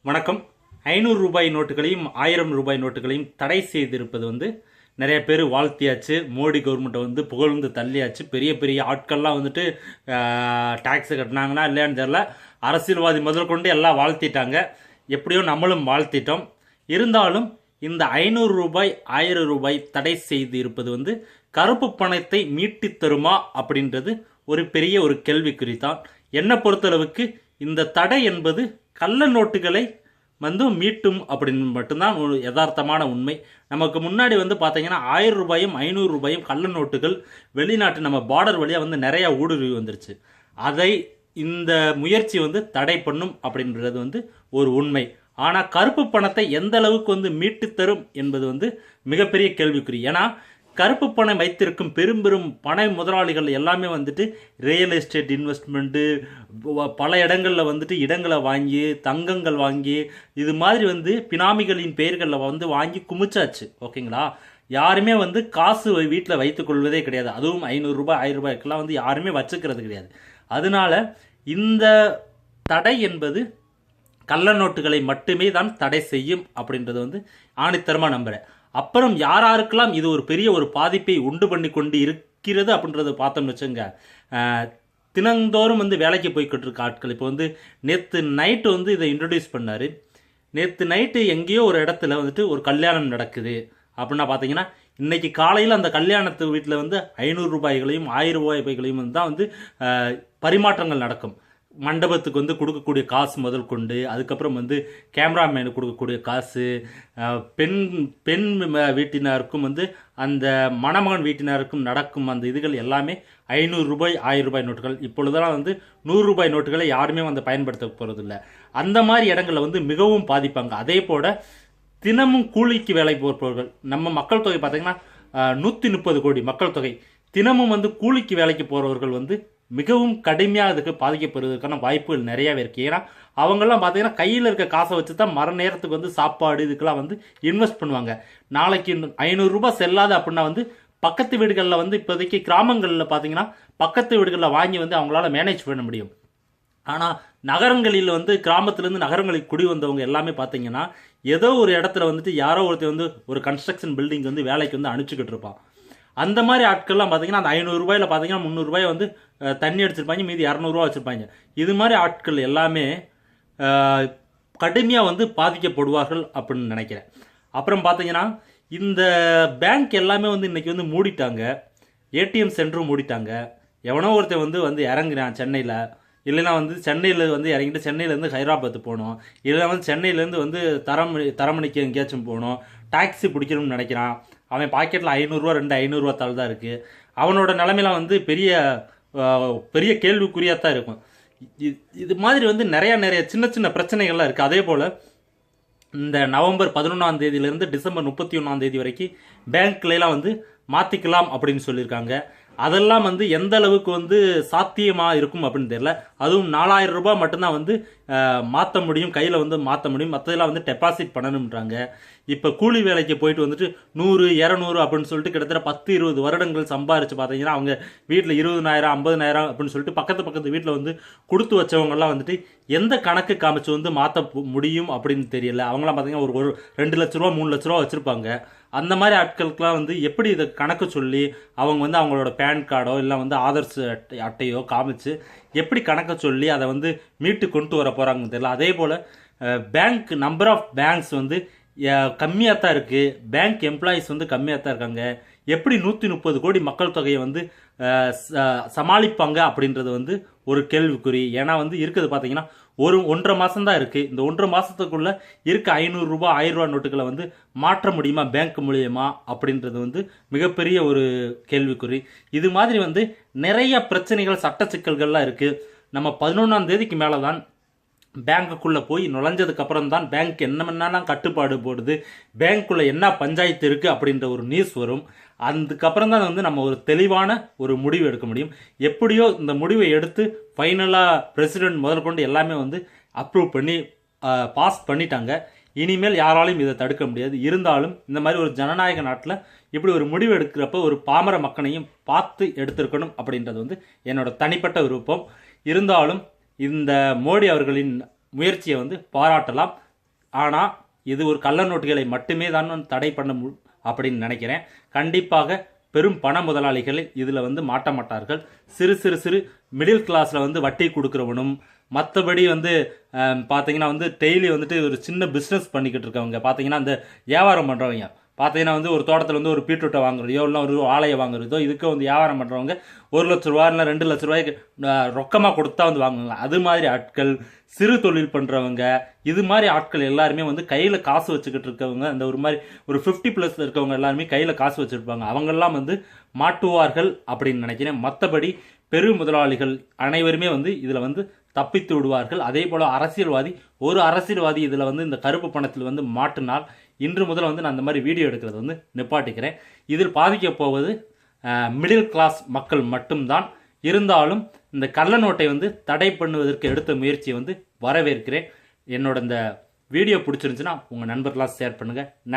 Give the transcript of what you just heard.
வணக்கம். 500 ரூபாய் நோட்டுகளையும் 1000 ரூபாய் நோட்டுகளையும் தடை செய்திருப்பது நிறைய பேர் வாழ்த்தியாச்சு. மோடி கவர்மெண்ட்டை புகழ்ந்து தள்ளியாச்சு. பெரிய பெரிய ஆட்கள்லாம் டாக்ஸ் கட்டினாங்கன்னா இல்லையான்னு தெரியல. அரசியல்வாதி முதல் கொண்டு எல்லாம் வாழ்த்திட்டாங்க. எப்படியோ நம்மளும் வாழ்த்திட்டோம். இருந்தாலும் இந்த 500 ரூபாய் 1000 ரூபாய் தடை செய்து இருப்பது கருப்பு பணத்தை மீட்டி தருமா அப்படின்றது ஒரு பெரிய ஒரு கேள்விக்குறி தான். என்னை பொறுத்தளவுக்கு இந்த தடை என்பது கள்ள நோட்டுகளை மீட்டும் அப்படின்னு மட்டும்தான் ஒரு யதார்த்தமான உண்மை. நமக்கு முன்னாடி பார்த்தீங்கன்னா 1000 ரூபாயும் 500 ரூபாயும் கள்ள நோட்டுகள் வெளிநாட்டு நம்ம பார்டர் வழியாக நிறைய ஊடுருவி வந்துருச்சு. அதை இந்த முயற்சி தடை பண்ணும் அப்படின்றது ஒரு உண்மை. ஆனால் கருப்பு பணத்தை எந்த அளவுக்கு மீட்டு தரும் என்பது மிகப்பெரிய கேள்விக்குறி. ஏன்னா கருப்பு பணம் வைத்திருக்கும் பெரும் பெரும் பண முதலாளிகள் எல்லாமே ரியல் எஸ்டேட் இன்வெஸ்ட்மெண்ட்டு பல இடங்களில் இடங்களை வாங்கி தங்கங்கள் வாங்கி இது மாதிரி பினாமிகளின் பெயர்களில் வாங்கி குமிச்சாச்சு. ஓகேங்களா? யாருமே காசு வீட்டில் வைத்துக் கொள்வதே கிடையாது. அதுவும் 500 ரூபாய் 1000 ரூபாய்க்கெல்லாம் யாருமே வச்சுக்கிறது கிடையாது. அதனால இந்த தடை என்பது கள்ள நோட்டுகளை மட்டுமே தான் தடை செய்யும் அப்படின்றது ஆணித்தரமாக நம்புகிறேன். அப்புறம் யாருக்கெல்லாம் இது ஒரு பெரிய ஒரு பாதிப்பை உண்டு பண்ணி கொண்டு இருக்கிறது அப்படின்றத பார்த்தோம்னு வச்சுங்க. தினந்தோறும் வேலைக்கு போய்கிட்டு இருக்க ஆட்கள் இப்போ நேற்று நைட்டு இதை இன்ட்ரடியூஸ் பண்ணார். நேற்று நைட்டு எங்கேயோ ஒரு இடத்துல ஒரு கல்யாணம் நடக்குது அப்படின்னா பார்த்தீங்கன்னா இன்னைக்கு காலையில் அந்த கல்யாணத்து வீட்டில் 500 ரூபாய்களையும் 1000 ரூபாய்களையும் தான் பரிமாற்றங்கள் நடக்கும். மண்டபத்துக்கு கொடுக்கக்கூடிய காசு முதல் கொண்டு அதுக்கப்புறம் கேமராமேனு கொடுக்கக்கூடிய காசு, பெண் வீட்டினருக்கும் அந்த மணமகன் வீட்டினருக்கும் நடக்கும் அந்த இதுகள் எல்லாமே 500 ரூபாய் 1000 ரூபாய் நோட்டுகள். இப்பொழுதெல்லாம் 100 ரூபாய் நோட்டுகளை யாருமே பயன்படுத்த போகிறதில்ல. அந்த மாதிரி இடங்களில் மிகவும் பாதிப்பாங்க. அதே போல் தினமும் கூலிக்கு வேலை போகிறவர்கள், நம்ம மக்கள் தொகை பார்த்தீங்கன்னா 130 கோடி மக்கள் தொகை. தினமும் கூலிக்கு வேலைக்கு போகிறவர்கள் மிகவும் கடுமையாக அதுக்கு பாதிக்கப்படுவதற்கான வாய்ப்புகள் நிறையாவே இருக்குது. ஏன்னா அவங்கெல்லாம் பார்த்தீங்கன்னா கையில் இருக்க காசை வச்சு தான் மர நேரத்துக்கு சாப்பாடு இதுக்கெல்லாம் இன்வெஸ்ட் பண்ணுவாங்க. நாளைக்கு 500 ரூபாய் செல்லாது அப்படின்னா பக்கத்து வீடுகளில் இப்போதைக்கு கிராமங்களில் பார்த்தீங்கன்னா பக்கத்து வீடுகளில் வாங்கி அவங்களால மேனேஜ் பண்ண முடியும். ஆனால் நகரங்களில் கிராமத்துலேருந்து நகரங்களுக்கு குடி வந்தவங்க எல்லாமே பார்த்தீங்கன்னா ஏதோ ஒரு இடத்துல யாரோ ஒருத்தர் ஒரு கன்ஸ்ட்ரக்ஷன் பில்டிங் வேலைக்கு அனுப்பிச்சிக்கிட்டு இருப்பான். அந்த மாதிரி ஆட்கள்லாம் பார்த்தீங்கன்னா அந்த 500 ரூபாயில் பார்த்தீங்கன்னா 300 ரூபாய் தண்ணி அடிச்சிருப்பாங்க, மீதி 200 ரூபா வச்சுருப்பாங்க. இது மாதிரி ஆட்கள் எல்லாமே கடுமையாக பாதிக்கப்படுவார்கள் அப்படின்னு நினைக்கிறேன். அப்புறம் பார்த்தீங்கன்னா இந்த பேங்க் எல்லாமே இன்னைக்கு மூடிட்டாங்க. ஏடிஎம் சென்டரும் மூடிட்டாங்க. எவனோ ஒருத்தர் இறங்குறான் சென்னையில், இல்லைன்னா சென்னையில் இறங்கிட்டு சென்னையிலேருந்து ஹைதராபாத் போகணும், இல்லைன்னா சென்னையிலேருந்து தரமணிக்கு எங்கேயாச்சும் போகணும், டாக்ஸி பிடிக்கணும்னு நினைக்கிறான். அவன் பாக்கெட்டில் 500 ரூபா 500 ரூபா தாள் தான் இருக்குது. அவனோட நிலைமையில பெரிய பெரிய கேள்விக்குறியாக தான் இருக்கும். இது மாதிரி நிறைய சின்ன சின்ன பிரச்சனைகள்லாம் இருக்குது. அதே போல் இந்த நவம்பர் 11ஆம் தேதியிலேருந்து டிசம்பர் 31ஆம் தேதி வரைக்கும் பேங்க்லாம் மாற்றிக்கலாம் அப்படின்னு சொல்லியிருக்காங்க. அதெல்லாம் எந்த அளவுக்கு சாத்தியமாக இருக்கும் அப்படின்னு தெரியல. அதுவும் 4000 ரூபாய் மட்டும்தான் மாற்ற முடியும், கையில் மாற்ற முடியும். மற்றதெல்லாம் டெபாசிட் பண்ணணுன்றாங்க. இப்போ கூலி வேலைக்கு போயிட்டு 100 200 அப்படின்னு சொல்லிட்டு கிட்டத்தட்ட 10-20 வருடங்கள் சம்பாரிச்சு பார்த்தீங்கன்னா அவங்க வீட்டில் 20,000 50,000 அப்படின்னு சொல்லிட்டு பக்கத்து வீட்டில் கொடுத்து வச்சவங்கலாம் எந்த கணக்கு காமிச்சு மாற்ற முடியும் அப்படின்னு தெரியல. அவங்களாம் பார்த்தீங்கன்னா ஒரு 2 லட்ச ரூபா 3 லட்ச ரூபா வச்சுருப்பாங்க. அந்த மாதிரி ஆட்களுக்கெல்லாம் எப்படி இதை கணக்கு சொல்லி அவங்க அவங்களோட பேன் கார்டோ இல்லை ஆதார் அட்டையோ காமிச்சு எப்படி கணக்கு சொல்லி அதை மீட்டு கொண்டு வர போகிறாங்கன்னு தெரியல. அதே போல் பேங்க் நம்பர் ஆஃப் பேங்க்ஸ் கம்மியாக தான் இருக்குது. பேங்க் எம்ப்ளாயீஸ் கம்மியாக தான் இருக்காங்க. எப்படி 130 கோடி மக்கள் தொகையை சமாளிப்பாங்க அப்படின்றது ஒரு கேள்விக்குறி. ஏன்னா இருக்குது பார்த்தீங்கன்னா 1.5 மாதம் தான் இருக்குது. இந்த 1.5 மாதத்துக்குள்ளே இருக்க 500 ரூபாய் 1000 ரூபா நோட்டுகளை மாற்ற முடியுமா பேங்க் மூலியமா அப்படின்றது மிகப்பெரிய ஒரு கேள்விக்குறி. இது மாதிரி நிறைய பிரச்சனைகள் சட்ட சிக்கல்கள்லாம் இருக்குது. நம்ம 11ஆம் தேதிக்கு மேலே தான் பேங்க்குள்ளே போய் நுழைஞ்சதுக்கு அப்புறம் தான் பேங்க் என்னென்னலாம் கட்டுப்பாடு போடுது, பேங்க்குள்ளே என்ன பஞ்சாயத்து இருக்குது அப்படின்ற ஒரு நியூஸ் வரும். அதுக்கப்புறம் தான் நம்ம ஒரு தெளிவான ஒரு முடிவு எடுக்க முடியும். எப்படியோ இந்த முடிவை எடுத்து ஃபைனலாக பிரசிடென்ட் முதல் கொண்டு எல்லாமே அப்ரூவ் பண்ணி பாஸ் பண்ணிட்டாங்க. இனிமேல் யாராலையும் இதை தடுக்க முடியாது. இருந்தாலும் இந்த மாதிரி ஒரு ஜனநாயக நாட்டில் இப்படி ஒரு முடிவு எடுக்கிறப்ப ஒரு பாமர மக்களையும் பார்த்து எடுத்திருக்கணும் அப்படின்றது என்னோட தனிப்பட்ட விருப்பம். இருந்தாலும் இந்த மோடி அவர்களின் முயற்சியை பாராட்டலாம். ஆனால் இது ஒரு கள்ள நோட்டுகளை மட்டுமே தான் தடை பண்ண அப்படின்னு நினைக்கிறேன். கண்டிப்பாக பெரும் பண முதலாளிகள் இதில் வந்து மாட்ட மாட்டார்கள். சிறு சிறு சிறு மிடில் கிளாஸில் வந்து வட்டி கொடுக்குறவனும், மற்றபடி வந்து பார்த்தீங்கன்னா வந்து டெய்லி வந்துட்டு ஒரு சின்ன பிஸ்னஸ் பண்ணிக்கிட்டு இருக்கவங்க, பார்த்தீங்கன்னா அந்த வியாபாரம் பண்ணுறவங்க, பார்த்தீங்கன்னா வந்து ஒரு தோட்டத்தில் வந்து ஒரு பீட்ரூட்டை வாங்குறதோ இல்லை ஒரு வாழையை வாங்குறதோ, இதுக்கு வந்து வியாபாரம் பண்ணுறவங்க 1 லட்ச ரூபா இல்லை 2 லட்ச ரூபாய்க்கு ரொக்கமாக கொடுத்தா வந்து வாங்குவாங்க. அது மாதிரி ஆட்கள், சிறு தொழில் பண்ணுறவங்க, இது மாதிரி ஆட்கள் எல்லாருமே வந்து கையில் காசு வச்சுக்கிட்டு இருக்கவங்க, அந்த ஒரு மாதிரி ஒரு 50+ இருக்கவங்க எல்லாருமே கையில் காசு வச்சுருப்பாங்க. அவங்கெல்லாம் வந்து மாட்டுவார்கள் அப்படின்னு நினைக்கிறேன். மற்றபடி பெரு முதலாளிகள் அனைவருமே வந்து இதில் வந்து தப்பித்து விடுவார்கள். அதே போல் ஒரு அரசியல்வாதி இதில் வந்து இந்த கருப்பு பணத்தில் வந்து மாட்டினால் இன்று முதல் வந்து நான் அந்த மாதிரி வீடியோ எடுக்கிறது வந்து நிப்பாட்டிக்கிறேன். இதில் பாதிக்க போவது மிடில் கிளாஸ் மக்கள் மட்டும்தான். இருந்தாலும் இந்த கள்ள நோட்டை வந்து தடை பண்ணுவதற்கு எடுத்த முயற்சியை வந்து வரவேற்கிறேன். என்னோட இந்த வீடியோ பிடிச்சிருந்துச்சுன்னா உங்கள் நண்பர்களாக ஷேர் பண்ணுங்கள். நன்றி.